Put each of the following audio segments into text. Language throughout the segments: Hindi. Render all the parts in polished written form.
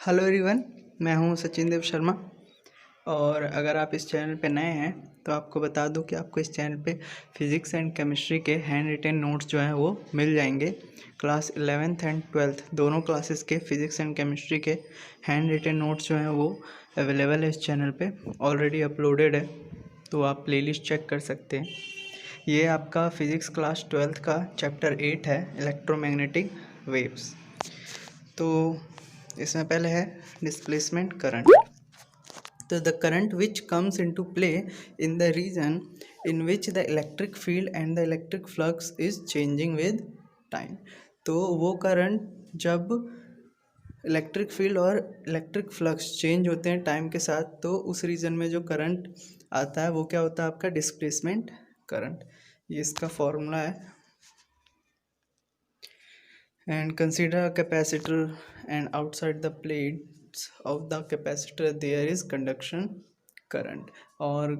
हेलो एवरीवन, मैं हूं सचिन देव शर्मा। और अगर आप इस चैनल पे नए हैं तो आपको बता दूं कि आपको इस चैनल पे फिज़िक्स एंड केमिस्ट्री के हैंड रिटेन नोट्स जो हैं वो मिल जाएंगे। क्लास 11th एंड 12th दोनों क्लासेस के फिज़िक्स एंड केमिस्ट्री के हैंड रिटेन नोट्स जो हैं वो अवेलेबल है इस चैनल पे, ऑलरेडी अपलोडेड है, तो आप प्लेलिस्ट चेक कर सकते हैं। ये आपका फिज़िक्स क्लास 12th का चैप्टर 8 है, इलेक्ट्रोमैग्नेटिक वेव्स। तो इसमें पहले है डिस्प्लेसमेंट करंट। तो the current which comes into play in the region in which the electric field and the electric flux is changing with time. तो वो करंट जब इलेक्ट्रिक फील्ड और इलेक्ट्रिक फ्लक्स चेंज होते हैं टाइम के साथ, तो उस रीजन में जो करंट आता है वो क्या होता है? आपका डिस्प्लेसमेंट करंट। ये इसका फॉर्मूला है। And consider a capacitor, and outside the plates of the capacitor there is conduction current। और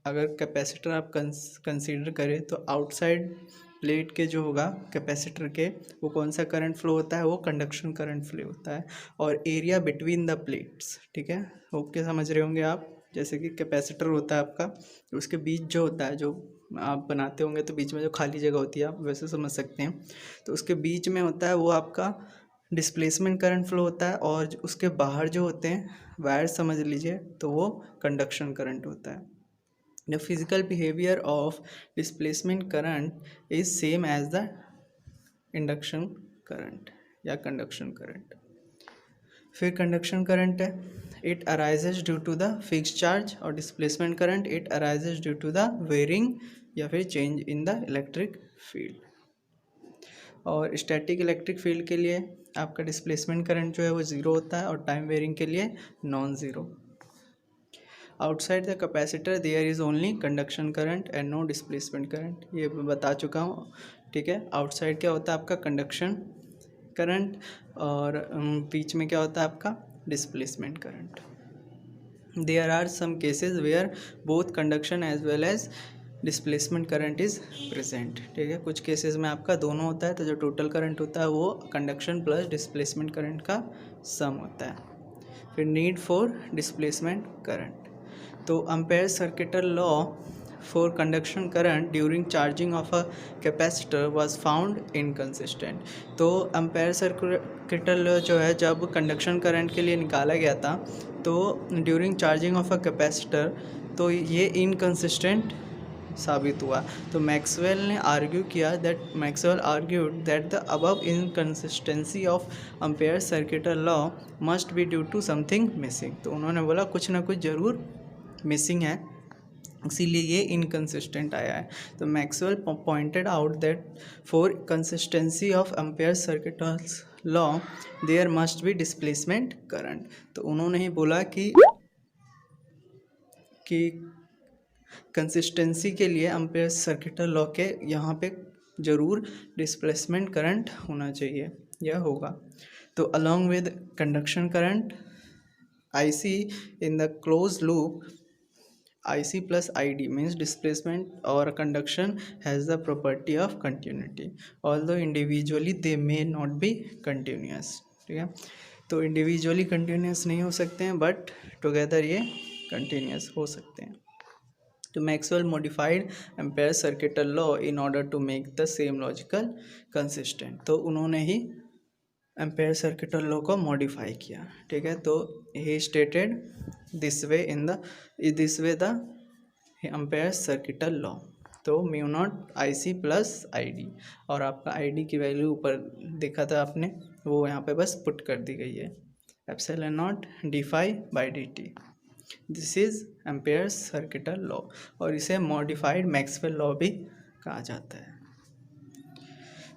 अगर कैपेसिटर आप कंसीडर करें तो आउटसाइड प्लेट के जो होगा कैपेसिटर के, वो कौन सा करंट फ्लो होता है? वो कंडक्शन करंट फ्लो होता है। और एरिया बिटवीन द प्लेट्स, ठीक है, ओके, समझ रहे होंगे आप। जैसे कि कैपेसिटर होता है आपका, उसके बीच जो होता है, जो आप बनाते होंगे तो बीच में जो खाली जगह होती है, आप वैसे समझ सकते हैं, तो उसके बीच में होता है वो आपका डिस्प्लेसमेंट करंट फ्लो होता है। और उसके बाहर जो होते हैं वायर समझ लीजिए, तो वो कंडक्शन करंट होता है। The physical behaviour of displacement current is same as the induction current या कंडक्शन करंट। फिर कंडक्शन करंट है, it arises due to the fix charge. और displacement current it arises due to the varying या फिर change in the electric field. और स्टैटिक इलेक्ट्रिक फील्ड के लिए आपका डिस्प्लेसमेंट करंट जो है वो ज़ीरो होता है, और टाइम वेरिंग के लिए non zero. Outside the capacitor there is only conduction current and no displacement current. ये मैं बता चुका हूँ, ठीक है। आउटसाइड क्या होता है? आपका कंडक्शन करंट, और बीच में क्या होता है? आपका displacement current. There are some cases where both conduction as well as displacement current is present, ठीक है। कुछ केसेस में आपका दोनों होता है, तो जो टोटल करंट होता है वो कंडक्शन प्लस डिस्प्लेसमेंट करंट का सम होता है। फिर नीड फॉर डिस्प्लेसमेंट करंट। तो ampere circuital law for conduction current during charging of a capacitor was found inconsistent. तो अम्पेयर सर्किटल लॉ जो है, जब कंडक्शन करंट के लिए निकाला गया था, तो during charging of a capacitor, तो ये इनकंसिस्टेंट साबित हुआ। तो मैक्सवेल ने आर्ग्यू किया Maxwell argued that the above inconsistency of Ampere circuital law must be due to something missing. तो उन्होंने बोला कुछ ना कुछ ज़रूर मिसिंग है, इसीलिए ये इनकंसिस्टेंट आया है। तो Maxwell pointed out that for consistency of Ampere circuitals law there must be displacement current. तो उन्होंने ही बोला कि कंसिस्टेंसी के लिए अम्पेयर सर्किटल लॉ के यहाँ पे ज़रूर डिस्प्लेसमेंट करंट होना चाहिए, यह होगा। तो along with conduction current IC in the closed loop, IC plus ID means displacement or conduction has the property of continuity, although individually they may not be continuous, ठीक है। तो इंडिविजुअली कंटिन्यूस नहीं हो सकते हैं, बट टुगेदर ये कंटिन्यूस हो सकते हैं। तो Maxwell modified Ampere circuital law in order to make the same logical consistent. तो उन्होंने ही एम्पेयर सर्किटल लॉ को मॉडिफाई किया, ठीक है। तो he stated this way the Ampere circuital law. तो mu naught IC plus ID, और आपका ID की वैल्यू ऊपर देखा था आपने, वो यहाँ पे बस पुट कर दी गई है, epsilon not d∅/dt। This is ampere circuital law, और इसे मॉडिफाइड मैक्सवेल लॉ भी कहा जाता है।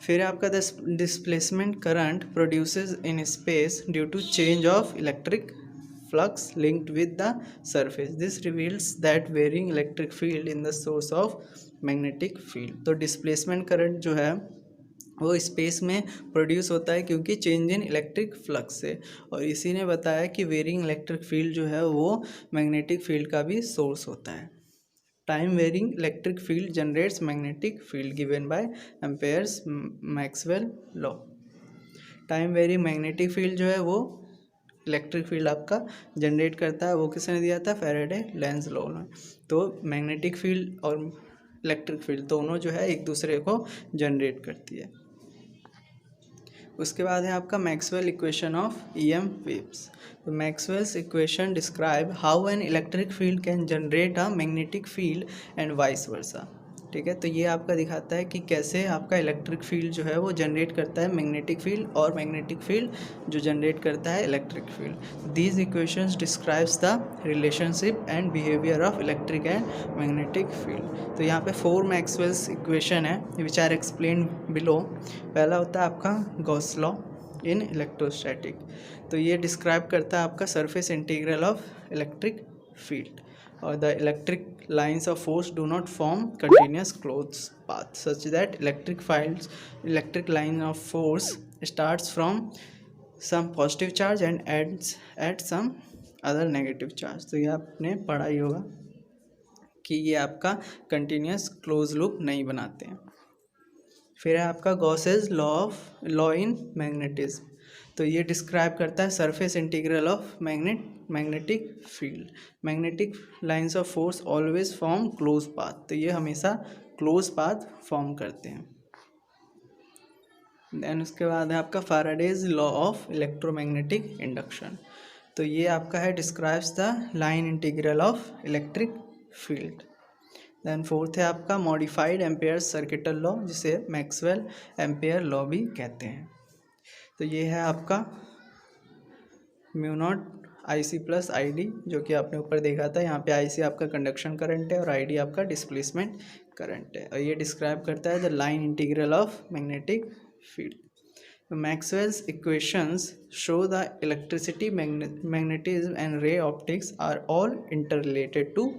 फिर आपका displacement current produces in space due to change of electric flux linked with the surface. This reveals that varying electric field in the source of magnetic field. तो डिस्प्लेसमेंट करंट जो है वो स्पेस में प्रोड्यूस होता है क्योंकि चेंज इन इलेक्ट्रिक फ्लक्स से। और इसी ने बताया कि वेरिंग इलेक्ट्रिक फील्ड जो है वो मैग्नेटिक फील्ड का भी सोर्स होता है। Time varying electric field generates magnetic field given by Ampere's Maxwell law. Time varying magnetic field जो है वो इलेक्ट्रिक फील्ड आपका जनरेट करता है वो किसने दिया था, फैराडे लेंज लॉ में। तो मैग्नेटिक फील्ड और इलेक्ट्रिक फील्ड दोनों जो है एक दूसरे को जनरेट करती है। उसके बाद है आपका Maxwell equation of EM waves. तो Maxwell's equation describe how an electric field can generate a magnetic field and vice versa. ठीक है, तो ये आपका दिखाता है कि कैसे आपका इलेक्ट्रिक फील्ड जो है वो जनरेट करता है मैग्नेटिक फील्ड और मैग्नेटिक फील्ड जो जनरेट करता है electric field. These equations describes the relationship and behaviour of electric and magnetic field. तो यहाँ पे 4 मैक्सवेल्स इक्वेशन है विच आर एक्सप्लेन बिलो। पहला होता है आपका गॉस लॉ इन इलेक्ट्रोस्टैटिक। तो ये डिस्क्राइब करता है आपका surface integral of electric field or the electric lines of force do not form continuous closed path such that electric line of force starts from some positive charge and ends at some other negative charge। तो ये आपने पढ़ा ही होगा कि ये आपका कंटिन्यूस क्लोज लूप नहीं बनाते हैं। फिर है आपका गॉसेस लॉ इन मैग्नेटिज्म। तो ये डिस्क्राइब करता है surface integral of magnetic field. Magnetic lines of force always form close path. तो ये हमेशा क्लोज पाथ फॉर्म करते हैं। देन उसके बाद है आपका Faraday's law of electromagnetic induction. तो ये आपका है describes the line integral of electric field. Then fourth है आपका मॉडिफाइड एम्पेयर सर्किटल लॉ जिसे मैक्सवेल एम्पेयर लॉ भी कहते हैं। तो ये है आपका mu naught I C plus I D जो कि आपने ऊपर देखा था। यहाँ पे आई सी आपका कंडक्शन करंट है और आई डी आपका डिस्प्लेसमेंट करंट है और ये डिस्क्राइब करता है the line integral of magnetic field. Maxwell's equations show the electricity magnetism and ray optics are all interrelated to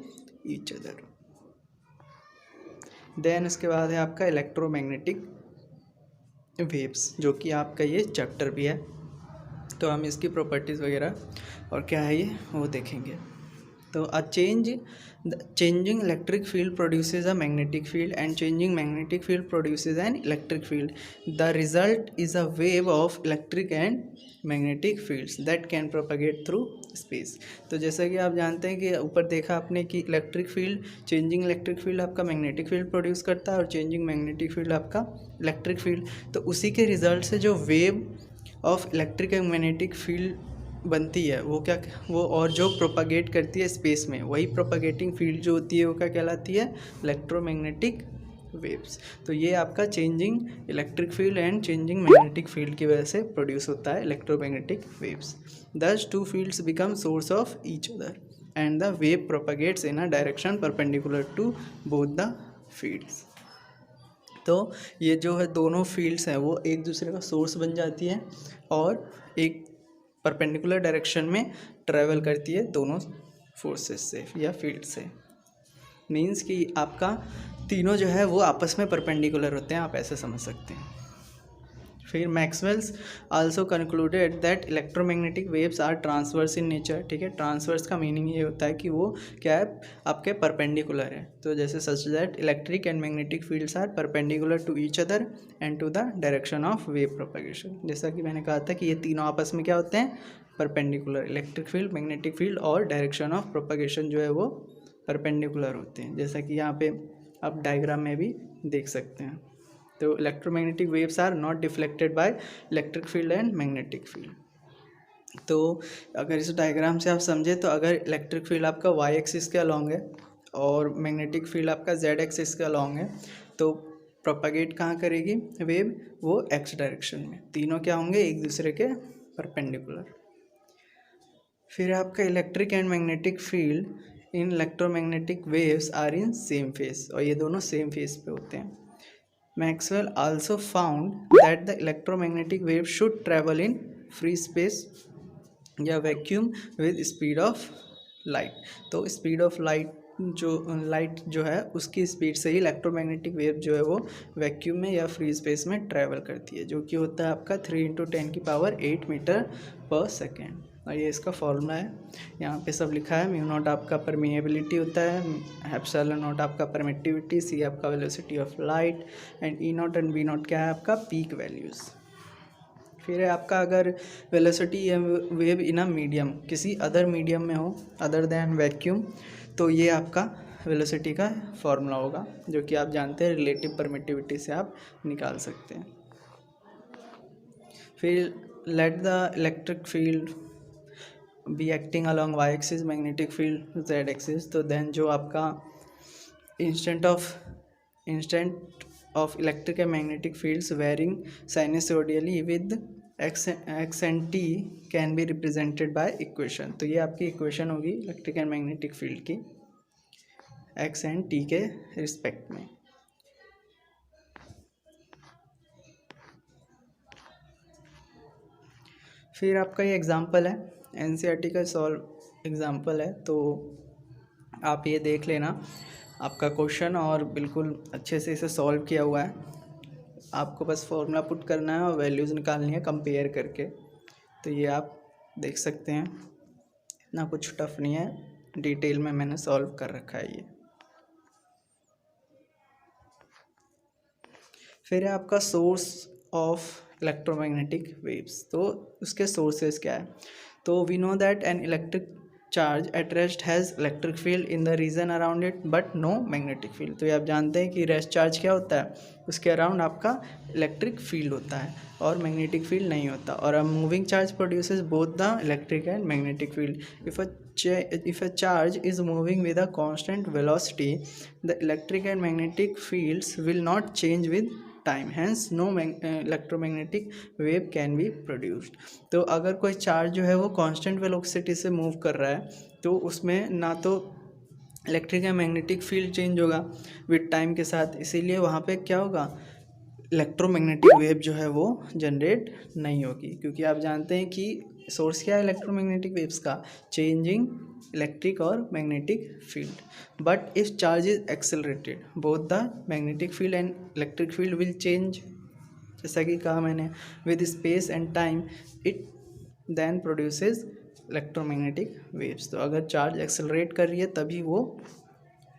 each other. Then इसके बाद है आपका इलेक्ट्रोमैग्नेटिक वेव्स जो कि आपका ये चैप्टर भी है। तो हम इसकी प्रॉपर्टीज़ वगैरह और क्या है ये वो देखेंगे। तो changing electric field produces a magnetic field and changing magnetic field produces N electric field. The result is a wave of electric and magnetic fields that can propagate through space. तो जैसा कि आप जानते हैं कि ऊपर देखा आपने कि electric field changing electric field आपका मैग्नेटिक फील्ड प्रोड्यूस करता है और चेंजिंग मैग्नेटिक फील्ड आपका इलेक्ट्रिक फील्ड। तो उसी के रिजल्ट से जो wave of electric and magnetic field बनती है वो और जो प्रोपागेट करती है स्पेस में वही प्रोपागेटिंग फील्ड जो होती है वो क्या कहलाती है, इलेक्ट्रोमैग्नेटिक वेव्स। तो ये आपका changing electric field and changing magnetic field की वजह से प्रोड्यूस होता है electromagnetic waves. These two fields become source of each other and the wave propagates in a direction perpendicular to both the fields. तो ये जो है दोनों फील्ड्स हैं वो एक दूसरे का सोर्स बन जाती है और एक परपेंडिकुलर डायरेक्शन में ट्रैवल करती है दोनों फोर्सेस से या फील्ड से। मींस कि आपका तीनों जो है वो आपस में परपेंडिकुलर होते हैं, आप ऐसे समझ सकते हैं। फिर Maxwell's also concluded that electromagnetic waves are transverse in nature. ठीक है, ट्रांसवर्स का मीनिंग ये होता है कि वो क्या है आपके परपेंडिकुलर है। तो जैसे such that electric and magnetic fields are perpendicular to each other and to the direction of wave propagation. जैसा कि मैंने कहा था कि ये तीनों आपस में क्या होते हैं, perpendicular. Electric field, magnetic field और डायरेक्शन ऑफ प्रोपगेशन जो है वो परपेंडिकुलर होते हैं, जैसा कि यहाँ पे आप डायग्राम में भी देख सकते हैं। तो electromagnetic waves are not deflected by electric field and magnetic field. तो अगर इस डायग्राम से आप समझे तो अगर इलेक्ट्रिक फील्ड आपका वाई एक्सिस के अलॉन्ग है और मैग्नेटिक फील्ड आपका जेड एक्सिस के अलॉन्ग है तो प्रोपागेट कहाँ करेगी वेव, वो एक्स डायरेक्शन में। तीनों क्या होंगे, एक दूसरे के परपेंडिकुलर। फिर आपका electric and magnetic field in electromagnetic waves are in same phase, और ये दोनों सेम फेज पे होते हैं। Maxwell also found that the electromagnetic wave should travel in free space या vacuum with speed of light. तो स्पीड ऑफ लाइट जो है उसकी स्पीड से ही इलेक्ट्रोमैग्नेटिक वेव जो है वो वैक्यूम में या फ्री स्पेस में ट्रैवल करती है, जो कि होता है आपका 3 × 10⁸ मीटर पर सेकेंड। और ये इसका फॉर्मूला है, यहाँ पे सब लिखा है। म्यू नॉट आपका परमिएबिलिटी होता है, एप्सिलॉन नॉट आपका परमिटिविटी, सी आपका velocity of light and E naught and V naught क्या है आपका पीक वैल्यूज़। फिर है आपका अगर वेलोसिटी या वेव इन अ मीडियम किसी अदर मीडियम में हो अदर देन वैक्यूम, तो ये आपका वेलोसिटी का फॉर्मूला होगा, जो कि आप जानते हैं रिलेटिव परमिटिविटी से आप निकाल सकते हैं। फिर let the electric field be acting along y axis, magnetic field z axis, तो देन जो आपका instant of electric and magnetic fields varying sinusoidally with x and t can be represented by equation. तो ये आपकी इक्वेशन होगी इलेक्ट्रिक एंड मैग्नेटिक फील्ड की एक्स एंड टी के रिस्पेक्ट में। फिर आपका ये एग्जांपल है, एनसीईआरटी का सॉल्व एग्जांपल है, तो आप ये देख लेना आपका क्वेश्चन और बिल्कुल अच्छे से इसे सॉल्व किया हुआ है। आपको बस फॉर्मूला पुट करना है और वैल्यूज़ निकालनी है कंपेयर करके। तो ये आप देख सकते हैं, इतना कुछ टफ नहीं है, डिटेल में मैंने सॉल्व कर रखा है ये। फिर है आपका सोर्स ऑफ इलेक्ट्रोमैग्नेटिक वेव्स, तो उसके सोर्सेज क्या है। तो we know that an electric charge at rest has electric field in the region around it but no magnetic field. तो ये आप जानते हैं कि रेस्ट चार्ज क्या होता है, उसके अराउंड आपका इलेक्ट्रिक फील्ड होता है और मैग्नेटिक फील्ड नहीं होता। और a moving charge produces both the electric and magnetic field. if a charge is moving with a constant velocity, the electric and magnetic fields will not change with time, hence no electromagnetic wave can be produced. तो अगर कोई चार्ज जो है वो कांस्टेंट वेलोसिटी से मूव कर रहा है, तो उसमें ना तो इलेक्ट्रिक या मैग्नेटिक फील्ड चेंज होगा विद टाइम के साथ, इसीलिए वहाँ पे क्या होगा, इलेक्ट्रोमैग्नेटिक वेव जो है वो जनरेट नहीं होगी। क्योंकि आप जानते हैं कि सोर्स क्या है इलेक्ट्रोमैग्नेटिक वेव्स का, चेंजिंग इलेक्ट्रिक और magnetic field. But if charge is accelerated both the magnetic field and electric field will change, जैसा कि कहा मैंने, with space and time, it then produces electromagnetic waves. तो अगर चार्ज एक्सेलरेट कर रही है तभी वो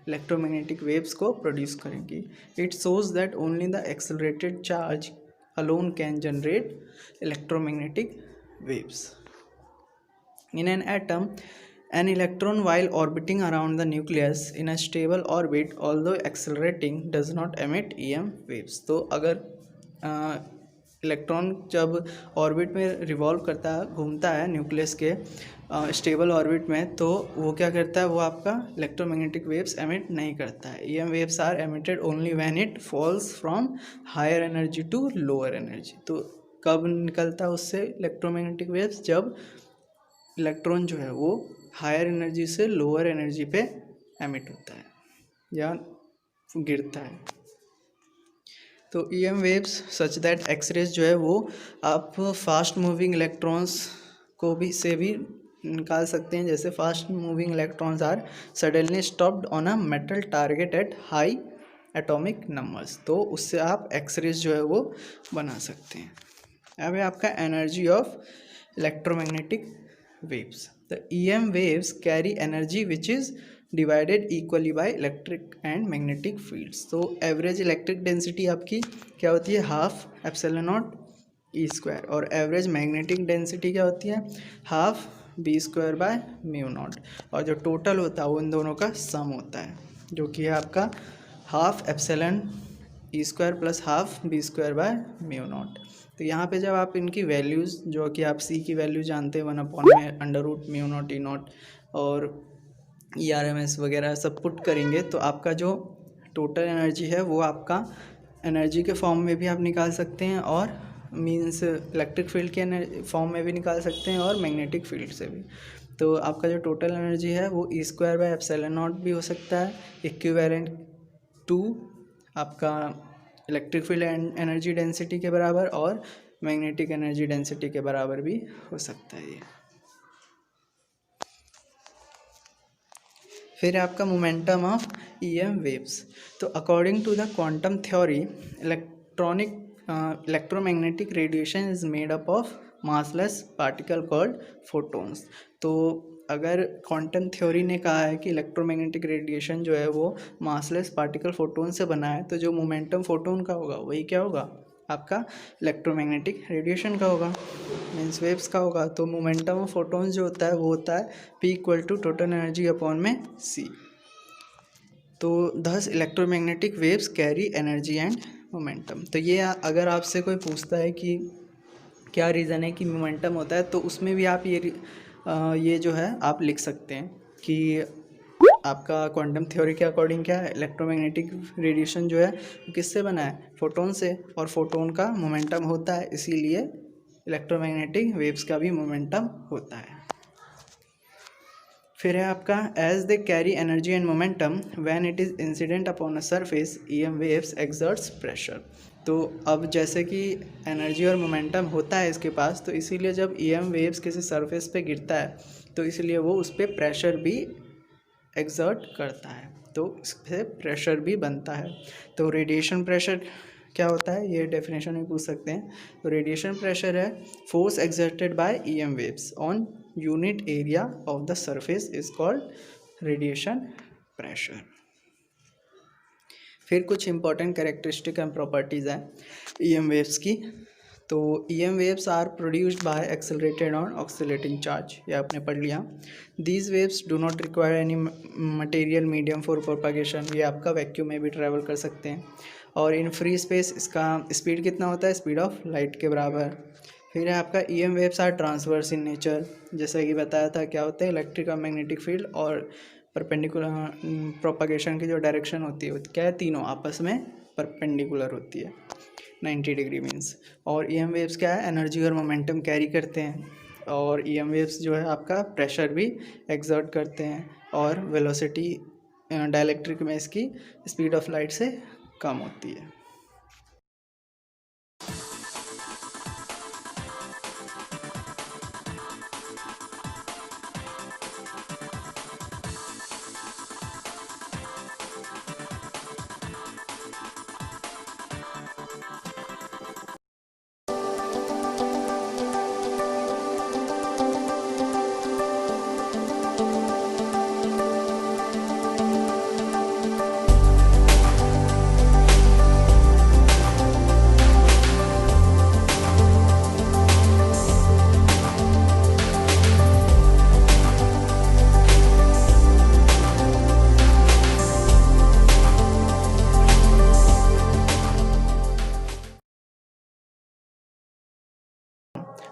इलेक्ट्रोमैग्नेटिक वेव्स को प्रोड्यूस करेंगी। It shows that only the accelerated charge alone can generate electromagnetic waves. In an atom, an electron while orbiting around the nucleus in a stable orbit, although accelerating, does not emit EM waves. तो अगर इलेक्ट्रॉन जब ऑर्बिट में रिवॉल्व करता है, घूमता है न्यूक्लियस के स्टेबल ऑर्बिट में, तो वो क्या करता है, वो आपका इलेक्ट्रोमैग्नेटिक वेव्स एमिट नहीं करता है। EM waves are emitted only when it falls from higher energy to lower energy. तो कब निकलता है उससे इलेक्ट्रोमैग्नेटिक वेव्स, जब इलेक्ट्रॉन जो है वो हायर एनर्जी से लोअर एनर्जी पे एमिट होता है या गिरता है। तो EM waves such that X rays जो है वो आप फास्ट मूविंग इलेक्ट्रॉन्स को भी से भी निकाल सकते हैं। जैसे fast moving electrons are suddenly stopped on a metal target at high atomic numbers, तो उससे आप एक्सरेज जो है वो बना सकते हैं। अब है आपका energy of electromagnetic waves. The EM waves carry energy which is divided equally by electric and magnetic fields. तो एवरेज इलेक्ट्रिक डेंसिटी आपकी क्या होती है, half epsilon not E square, और एवरेज मैग्नेटिक डेंसिटी क्या होती है, half B square by mu naught, और जो टोटल होता है वो इन दोनों का सम होता है, जो कि है आपका half epsilon E square plus half B square by mu naught. तो यहाँ पे जब आप इनकी वैल्यूज़, जो कि आप C की वैल्यू जानते हैं 1/में under root mu naught E naught और ERMS वगैरह सब पुट करेंगे, तो आपका जो टोटल एनर्जी है वो आपका एनर्जी के फॉर्म में भी आप निकाल सकते हैं, और मींस इलेक्ट्रिक फील्ड के फॉर्म में भी निकाल सकते हैं और मैग्नेटिक फील्ड से भी। तो आपका जो टोटल एनर्जी है वो E square by epsilon not भी हो सकता है, इक्विवेलेंट टू आपका इलेक्ट्रिक फील्ड एनर्जी डेंसिटी के बराबर और मैग्नेटिक एनर्जी डेंसिटी के बराबर भी हो सकता है ये। फिर आपका मोमेंटम ऑफ EM वेव्स। तो according to the quantum theory, electromagnetic radiation is made up of massless particle called photons. तो अगर क्वांटम थ्योरी ने कहा है कि इलेक्ट्रोमैग्नेटिक रेडिएशन जो है वो मासलेस पार्टिकल फोटोन से बना है, तो जो मोमेंटम फोटोन का होगा वही क्या होगा, आपका इलेक्ट्रोमैग्नेटिक रेडिएशन का होगा, मीन्स वेव्स का होगा। तो मोमेंटम ऑफ फोटोन्स जो होता है वो होता है P equal to total energy upon में C। तो these electromagnetic waves carry energy and momentum. तो ये अगर आपसे कोई पूछता है कि क्या रीज़न है कि मोमेंटम होता है, तो उसमें भी आप ये जो है आप लिख सकते हैं कि आपका क्वांटम थ्योरी के अकॉर्डिंग क्या है, इलेक्ट्रोमैग्नेटिक रेडिएशन जो है वो किससे बना है, फोटोन से, और फोटोन का मोमेंटम होता है, इसीलिए इलेक्ट्रोमैग्नेटिक वेव्स का भी मोमेंटम होता है। फिर है आपका as they carry energy and momentum when it is incident upon a surface EM waves exerts pressure. तो अब जैसे कि एनर्जी और मोमेंटम होता है इसके पास, तो इसीलिए जब ईएम वेव्स किसी सरफेस पे गिरता है तो इसलिए वो उस पर प्रेशर भी एक्सर्ट करता है, तो इससे प्रेशर भी बनता है। तो रेडिएशन प्रेशर क्या होता है, ये डेफिनेशन में पूछ सकते हैं। तो रेडिएशन प्रेशर है force exerted by EM waves on unit area of the surface is called radiation pressure. फिर कुछ इंपॉर्टेंट कैरेक्टरिस्टिक एंड प्रॉपर्टीज़ हैं ईएम वेव्स की। तो EM waves are produced by accelerated on oscillating charge, ये आपने पढ़ लिया। These waves do not require any material medium for propagation, ये आपका वैक्यूम में भी ट्रैवल कर सकते हैं। और इन फ्री स्पेस इसका स्पीड कितना होता है, स्पीड ऑफ लाइट के बराबर। फिर है आपका EM waves are transverse in nature, जैसा कि बताया था क्या होता है, इलेक्ट्रिक और मैग्नेटिक फील्ड और परपेंडिकुलर प्रोपागेशन की जो डायरेक्शन होती है क्या है, तीनों आपस में परपेंडिकुलर होती है 90 डिग्री मीन्स। और ईएम वेव्स क्या है, एनर्जी और मोमेंटम कैरी करते हैं। और ईएम वेव्स जो है आपका प्रेशर भी एक्सर्ट करते हैं, और वेलोसिटी डाइलेक्ट्रिक में इसकी स्पीड ऑफ लाइट से कम होती है।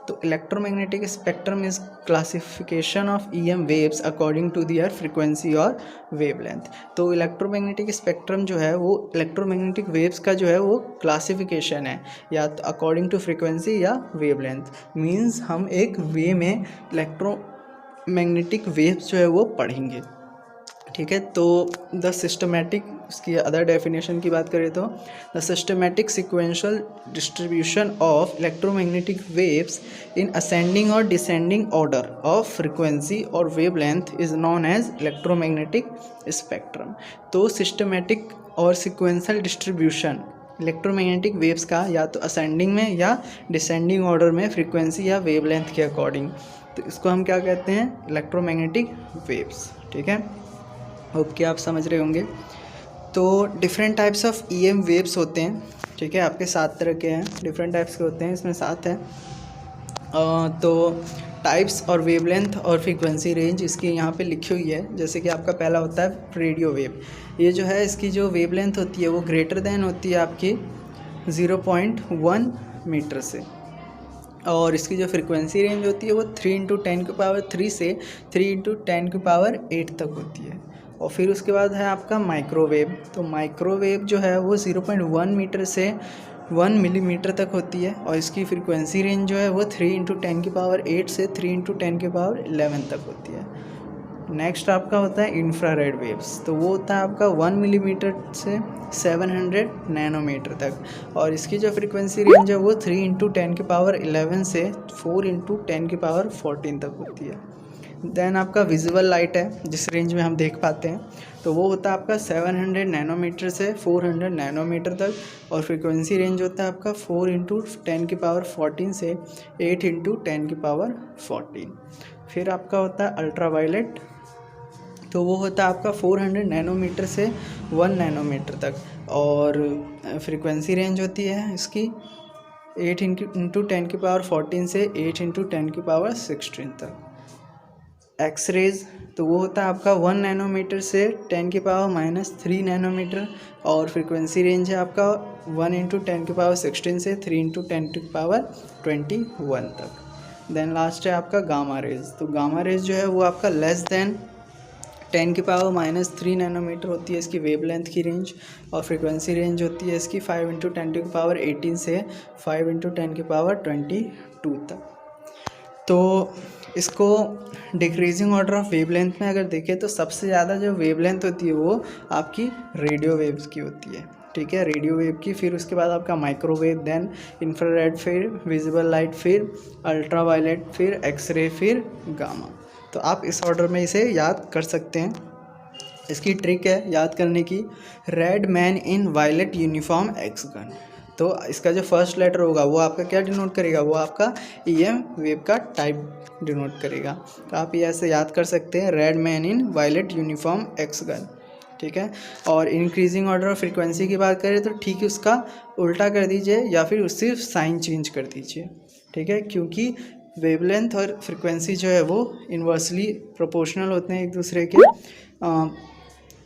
तो electromagnetic spectrum is classification of EM waves according to their frequency और वेवलेंथ। तो इलेक्ट्रोमैग्नेटिक स्पेक्ट्रम जो है वो इलेक्ट्रोमैग्नेटिक वेव्स का जो है वो क्लासिफिकेशन है, या तो अकॉर्डिंग टू फ्रीक्वेंसी या वेवलेंथ। मीन्स हम एक वे में इलेक्ट्रोमैग्नेटिक वेव्स जो है वो पढ़ेंगे, ठीक है। तो द सिस्टमैटिक, इसकी अदर डेफिनेशन की बात करें तो the systematic sequential distribution of electromagnetic waves in ascending और डिसेंडिंग ऑर्डर ऑफ फ्रीक्वेंसी और wavelength is known as electromagnetic spectrum. तो सिस्टमैटिक और सिक्वेंशियल डिस्ट्रीब्यूशन इलेक्ट्रोमैग्नेटिक वेव्स का या तो असेंडिंग में या डिसेंडिंग ऑर्डर में फ्रीक्वेंसी या वेवलेंथ के अकॉर्डिंग, तो इसको हम क्या कहते हैं, इलेक्ट्रोमैग्नेटिक वेव्स, ठीक है। ओके, आप समझ रहे होंगे। तो different types of EM waves होते हैं, ठीक है। आपके 7 तरह के हैं, डिफरेंट टाइप्स के होते हैं, इसमें 7 हैं। तो टाइप्स और वेवलेंथ और फ्रीक्वेंसी रेंज इसकी यहाँ पे लिखी हुई है। जैसे कि आपका पहला होता है रेडियो वेव, ये जो है इसकी जो वेवलेंथ होती है वो ग्रेटर देन होती है आपकी 0.1 मीटर से, और इसकी जो फ्रीक्वेंसी रेंज होती है वो 3 × 10⁻³ से 3 × 10⁸ तक होती है। और फिर उसके बाद है आपका माइक्रोवेव। तो माइक्रोवेव जो है वो 0.1 मीटर से 1 मिलीमीटर तक होती है, और इसकी फ्रीक्वेंसी रेंज जो है वो 3 × 10⁸ से 3 × 10⁻11 तक होती है। नेक्स्ट आपका होता है इंफ्रारेड वेव्स, तो वो होता है आपका 1 मिलीमीटर से 700 नैनोमीटर तक, और इसकी जो फ्रीक्वेंसी रेंज है वो 3 × 10⁻11 से 4 × 10⁻14 तक होती है। देन आपका विजुअल लाइट है, जिस रेंज में हम देख पाते हैं, तो वो होता है आपका 700 नैनोमीटर से 400 नैनोमीटर तक, और फ्रीक्वेंसी रेंज होता है आपका 4 × 10⁻14 से 8 × 10⁻14। फिर आपका होता है अल्ट्रावायलेट, तो वो होता है आपका 400 नैनोमीटर से 1 नैनोमीटर तक, और फ्रीक्वेंसी रेंज होती है इसकी 8 इंटू 10⁻14 से 8 इंटू 10⁻16 तक। एक्सरेज तो वो होता है आपका 1 नैनोमीटर से 10⁻³ नैनोमीटर, और फ्रीक्वेंसी रेंज है आपका 1 इंटू 10⁻16 से 3 इंटू 10⁻21 तक। देन लास्ट है आपका गामा रेज। तो गामा रेज जो है वो आपका लेस देन 10⁻³ नैनोमीटर होती है इसकी वेवलेंथ की रेंज, और फ्रीक्वेंसी रेंज होती है इसकी 5 इंटू 10⁻18 से 5 इंटू 10⁻22 तक। तो इसको डिक्रीजिंग ऑर्डर ऑफ वेवलेंथ में अगर देखें तो सबसे ज़्यादा जो वेवलेंथ होती है वो आपकी रेडियो वेव्स की होती है, ठीक है, रेडियो वेव की। फिर उसके बाद आपका माइक्रोवेव, देन इंफ्रारेड, फिर विजिबल लाइट, फिर अल्ट्रावायलेट, फिर एक्सरे, फिर गामा। तो आप इस ऑर्डर में इसे याद कर सकते हैं। इसकी ट्रिक है याद करने की, red man in violet uniform X gun. तो इसका जो फर्स्ट लेटर होगा वो आपका क्या डिनोट करेगा, वो आपका ईएम वेव का टाइप डिनोट करेगा। तो आप ये ऐसे याद कर सकते हैं, red man in violet uniform X gun, ठीक है। और इंक्रीजिंग ऑर्डर ऑफ फ्रीक्वेंसी की बात करें तो ठीक है उसका उल्टा कर दीजिए या फिर उससे साइन चेंज कर दीजिए, ठीक है, क्योंकि वेवलेंथ और फ्रीक्वेंसी जो है वो इन्वर्सली प्रोपोर्शनल होते हैं एक दूसरे के।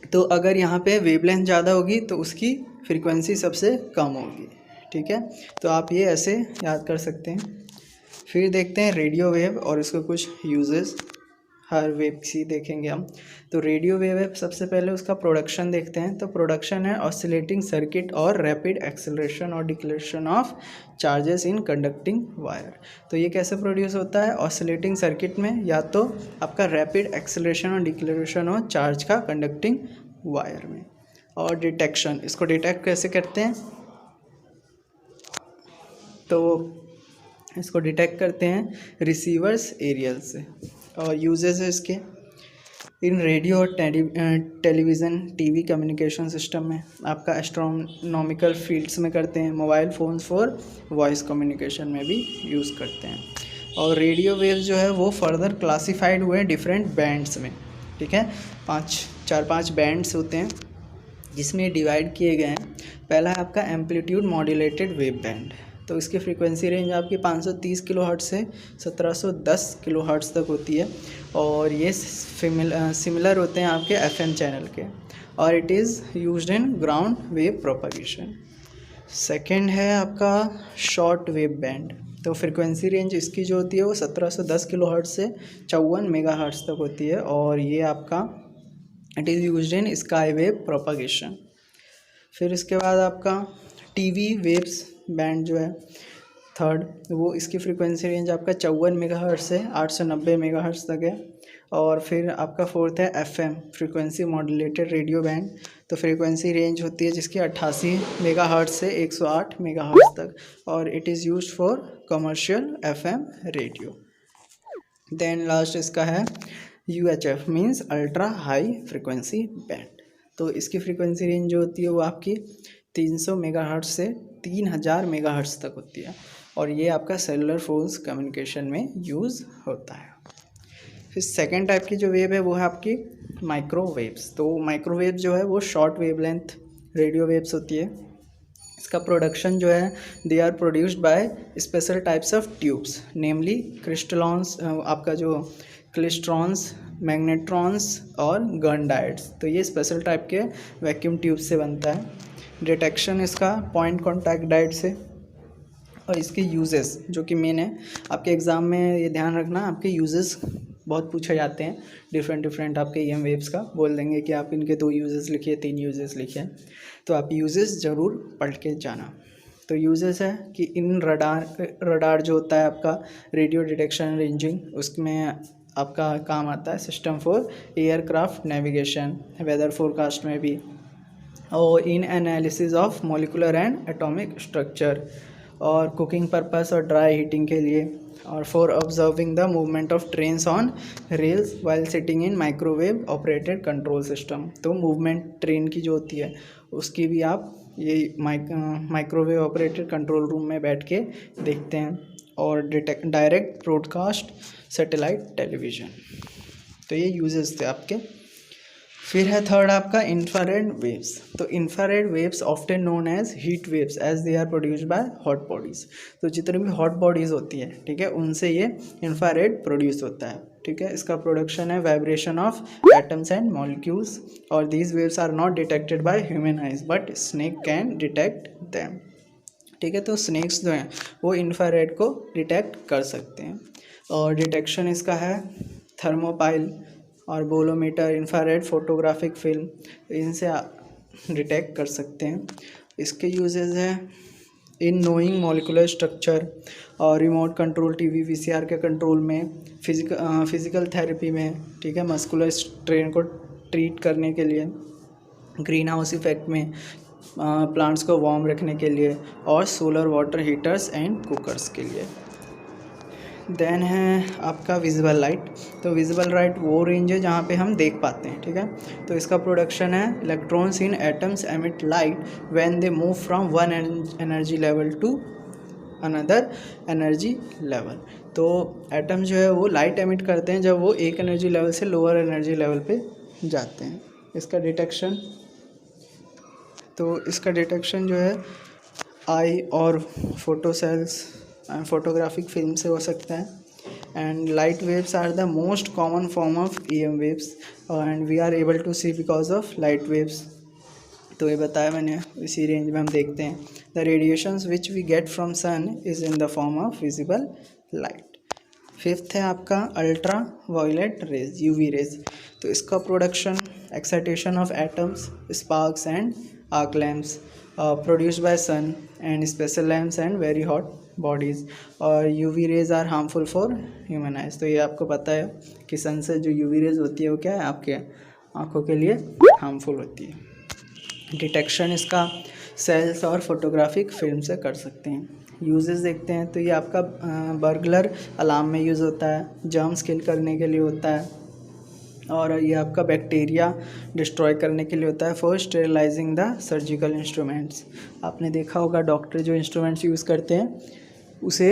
तो अगर यहाँ पे वेवलेंथ ज़्यादा होगी तो उसकी फ्रीक्वेंसी सबसे कम होगी, ठीक है। तो आप ये ऐसे याद कर सकते हैं। फिर देखते हैं रेडियो वेव और इसके कुछ यूजेस, हर वेव की देखेंगे हम। तो रेडियो वेव है, सबसे पहले उसका प्रोडक्शन देखते हैं। तो प्रोडक्शन है ऑसिलेटिंग सर्किट और रैपिड एक्सेलरेशन और declaration of charges in conducting wire. तो ये कैसे प्रोड्यूस होता है, ऑसिलेटिंग सर्किट में या तो आपका रैपिड एक्सेलरेशन और डिक्लेरेशन ऑफ चार्ज का कंडक्टिंग वायर में। और डिटेक्शन, इसको डिटेक्ट कैसे करते हैं, तो इसको डिटेक्ट करते हैं रिसीवर्स एरियल से। और यूजेस है इसके इन रेडियो और टेलीविज़न टीवी कम्युनिकेशन सिस्टम में, आपका एस्ट्रोनॉमिकल फील्ड्स में करते हैं, mobile phones for voice communication में भी यूज़ करते हैं। और रेडियो वेव्स जो है वो फर्दर क्लासिफाइड हुए हैं डिफरेंट बैंड्स में, ठीक है, 5 बैंड्स होते हैं जिसमें डिवाइड किए गए हैं। पहला है आपका एम्पलीट्यूड मॉड्यूलेटेड वेव बैंड। तो इसकी फ्रीक्वेंसी रेंज आपकी 530 किलोहर्ट्ज़ से 1710 किलोहर्ट्ज़ तक होती है, और ये सिमिलर होते हैं आपके एफएम चैनल के, और it is used in ground wave propagation. Second है आपका शॉर्ट वेव बैंड। तो फ्रीक्वेंसी रेंज इसकी जो होती है वो 1710 किलोहर्ट्ज़ से 54 मेगाहर्ट्ज़ तक होती है, और ये आपका it is used in sky wave propagation. फिर इसके बाद आपका टीवी वेव्स बैंड जो है थर्ड, वो इसकी फ्रीक्वेंसी रेंज आपका 54 मेगाहर्ट्ज़ से 890 मेगाहर्ट्ज़ तक है। और फिर आपका फोर्थ है FM frequency modulated radio band. तो फ्रीक्वेंसी रेंज होती है जिसकी 88 मेगाहर्ट्ज़ से 108 मेगाहर्ट्ज़ तक, और it is used for commercial FM radio. Then last इसका है UHF means ultra high frequency band. तो इसकी फ्रीक्वेंसी रेंज जो होती है वो आपकी 300 मेगाहर्ट्ज़ से 3000 मेगाहर्ट्ज़ तक होती है, और ये आपका सेलुलर फोन्स कम्युनिकेशन में यूज़ होता है। फिर सेकेंड टाइप की जो वेव है वो है आपकी माइक्रोवेव्स। तो माइक्रोवेव जो है वो शॉर्ट वेवलेंथ रेडियो वेव्स होती है। इसका प्रोडक्शन जो है they are produced by special types of tubes, namely klystrons, आपका जो क्लिस्ट्रॉन्स, मैग्नेट्रॉन्स और गन डायट्स। तो ये स्पेशल टाइप के वैक्यूम ट्यूब से बनता है। डिटेक्शन इसका पॉइंट कॉन्टैक्ट डायट से। और इसके यूजेस जो कि मेन है आपके एग्ज़ाम में, ये ध्यान रखना, आपके यूजेस बहुत पूछे जाते हैं डिफरेंट आपके ईएम वेव्स का। बोल देंगे कि आप इनके 2 यूजेस लिखिए, 3 यूजेस लिखिए, तो आप यूजेस ज़रूर पढ़ के जाना। तो यूजेस है कि इन रडार जो होता है आपका रेडियो डिटेक्शन रेंजिंग, उसमें आपका काम आता है system for aircraft navigation, weather forecast में भी, और in analysis of molecular and atomic structure, और कुकिंग पर्पस और ड्राई हीटिंग के लिए, और for observing the movement of trains on rails while sitting in microwave operated control system. तो मूवमेंट ट्रेन की जो होती है उसकी भी आप ये माइक्रोवेव ऑपरेटेड कंट्रोल रूम में बैठ के देखते हैं। और डायरेक्ट ब्रॉडकास्ट सैटेलाइट टेलीविज़न। तो ये यूजेस थे आपके। फिर है थर्ड आपका इंफ्रारेड वेव्स। तो infrared waves often known as heat waves as they are produced by hot bodies. तो जितने भी हॉट बॉडीज़ होती है, ठीक है, उनसे ये इंफ्रारेड प्रोड्यूस होता है, ठीक है। इसका प्रोडक्शन है vibration of atoms and molecules, और these waves are not detected by human eyes but snake can detect them, ठीक है। तो स्नेक्स जो हैं वो इंफ्रारेड को डिटेक्ट कर सकते हैं, और डिटेक्शन इसका है थर्मोपाइल और बोलोमीटर, इंफ्रारेड फोटोग्राफिक फिल्म, इनसे डिटेक्ट कर सकते हैं। इसके यूजेस हैं इन नोइंग मॉलिकुलर स्ट्रक्चर और रिमोट कंट्रोल टीवी वीसीआर के कंट्रोल में, फिजिकल थेरेपी में, ठीक है, मस्कुलर स्ट्रेन को ट्रीट करने के लिए, ग्रीन हाउस इफेक्ट में, प्लांट्स को वार्म रखने के लिए, और solar water heaters and cookers के लिए। देन है आपका विजिबल लाइट। तो विजिबल लाइट वो रेंज है जहाँ पे हम देख पाते हैं, ठीक है। तो इसका प्रोडक्शन है electrons in atoms emit light when they move from one energy level to another energy level. तो एटम जो है वो लाइट एमिट करते हैं जब वो एक एनर्जी लेवल से लोअर एनर्जी लेवल पे जाते हैं। इसका डिटेक्शन जो है आई और फोटोसेल्स फोटोग्राफिक फिल्म से हो सकता है। And light waves are the most common form of EM waves, and we are able to see because of light waves. तो ये बताया मैंने, इसी रेंज में हम देखते हैं। The radiations which we get from sun is in the form of visible light. Fifth है आपका ultra violet rays, UV rays. तो इसका production excitation of atoms, sparks and arc lamps produced by sun and special lamps and very hot bodies, और UV rays are harmful for human eyes. तो ये आपको पता है कि सन से जो UV रेज होती है वो क्या है, आपके आँखों के लिए हार्मफुल होती है। डिटेक्शन इसका सेल्स और फोटोग्राफिक फिल्म से कर सकते हैं। यूजेस देखते हैं तो ये आपका बर्गलर अलार्म में यूज़ होता है, जर्म्स किल करने के लिए होता है, और ये आपका बैक्टीरिया डिस्ट्रॉय करने के लिए होता है फॉर स्टेरिलाइजिंग द सर्जिकल इंस्ट्रूमेंट्स। आपने देखा होगा डॉक्टर जो इंस्ट्रूमेंट्स यूज़ करते हैं उसे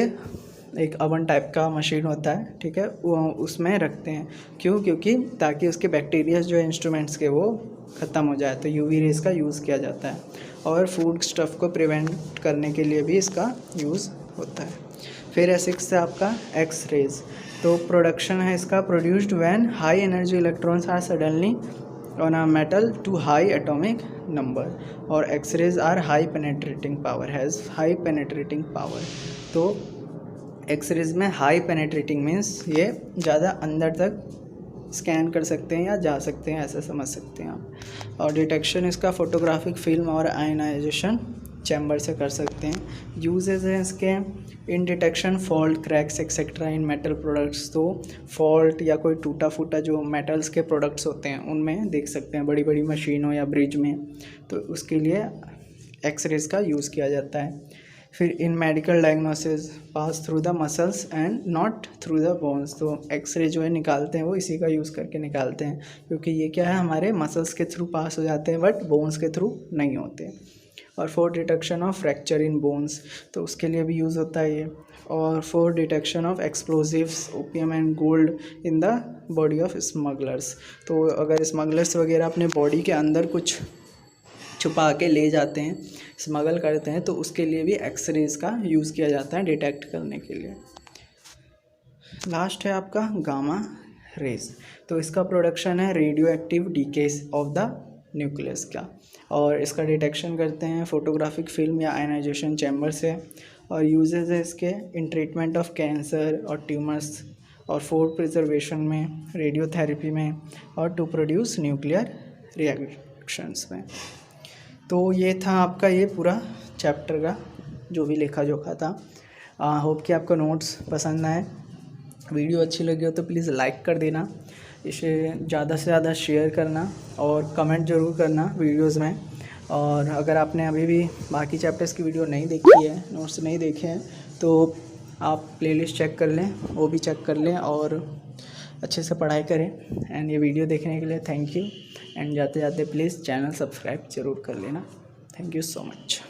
एक अवन टाइप का मशीन होता है, ठीक है, वो उसमें रखते हैं। क्योंकि ताकि उसके बैक्टीरिया जो है इंस्ट्रूमेंट्स के वो ख़त्म हो जाए, तो UV रेज का यूज़ किया जाता है। और फूड स्टफ़ को प्रिवेंट करने के लिए भी इसका यूज़ होता है। फिर है सिक्स है आपका एक्स रेज। तो प्रोडक्शन है इसका produced when high energy electrons are suddenly on a metal to high atomic number, और x rays are high penetrating power, has high penetrating power. तो एक्स रेज में हाई पेनेट्रेटिंग मीन्स ये ज़्यादा अंदर तक स्कैन कर सकते हैं या जा सकते हैं, ऐसा समझ सकते हैं आप। और डिटेक्शन इसका फोटोग्राफिक फिल्म और आयनाइजेशन चैम्बर से कर सकते हैं। यूजेस हैं इसके in detection fault, cracks etcetera in metal products. तो फॉल्ट या कोई टूटा फूटा जो मेटल्स के प्रोडक्ट्स होते हैं उनमें देख सकते हैं, बड़ी बड़ी मशीनों या ब्रिज में, तो उसके लिए एक्सरेज का यूज़ किया जाता है। फिर इन medical diagnosis pass through the muscles and not through the bones. तो एक्सरे जो है निकालते हैं वो इसी का यूज़ करके निकालते हैं, क्योंकि ये क्या है हमारे मसल्स के थ्रू पास हो जाते हैं बट बोन्स के थ्रू नहीं होते। और for detection of fracture in bones, तो उसके लिए भी यूज़ होता है ये। और for detection of explosives, opium and gold in the body of smugglers. तो अगर स्मगलर्स वगैरह अपने बॉडी के अंदर कुछ छुपा के ले जाते हैं, स्मगल करते हैं, तो उसके लिए भी एक्सरेज का यूज़ किया जाता है डिटेक्ट करने के लिए। लास्ट है आपका गामा रेज। तो इसका प्रोडक्शन है radio active decays of the nucleus का, और इसका डिटेक्शन करते हैं फोटोग्राफिक फिल्म या आयनाइजेशन चैम्बर से। और यूजेस है इसके इन ट्रीटमेंट ऑफ कैंसर और ट्यूमर्स, और फूड प्रिजर्वेशन में, रेडियोथेरेपी में, और टू प्रोड्यूस न्यूक्लियर रिएक्शंस में। तो ये था आपका ये पूरा चैप्टर का जो भी लेखा जोखा था। होप कि आपको नोट्स पसंद आए। वीडियो अच्छी लगी हो तो प्लीज़ लाइक कर देना, इसे ज़्यादा से ज़्यादा शेयर करना, और कमेंट ज़रूर करना वीडियोस में। और अगर आपने अभी भी बाकी चैप्टर्स की वीडियो नहीं देखी है, नोट्स नहीं देखे हैं, तो आप प्लेलिस्ट चेक कर लें, वो भी चेक कर लें और अच्छे से पढ़ाई करें। एंड ये वीडियो देखने के लिए थैंक यू। एंड जाते जाते प्लीज़ चैनल सब्सक्राइब ज़रूर कर लेना। Thank you so much.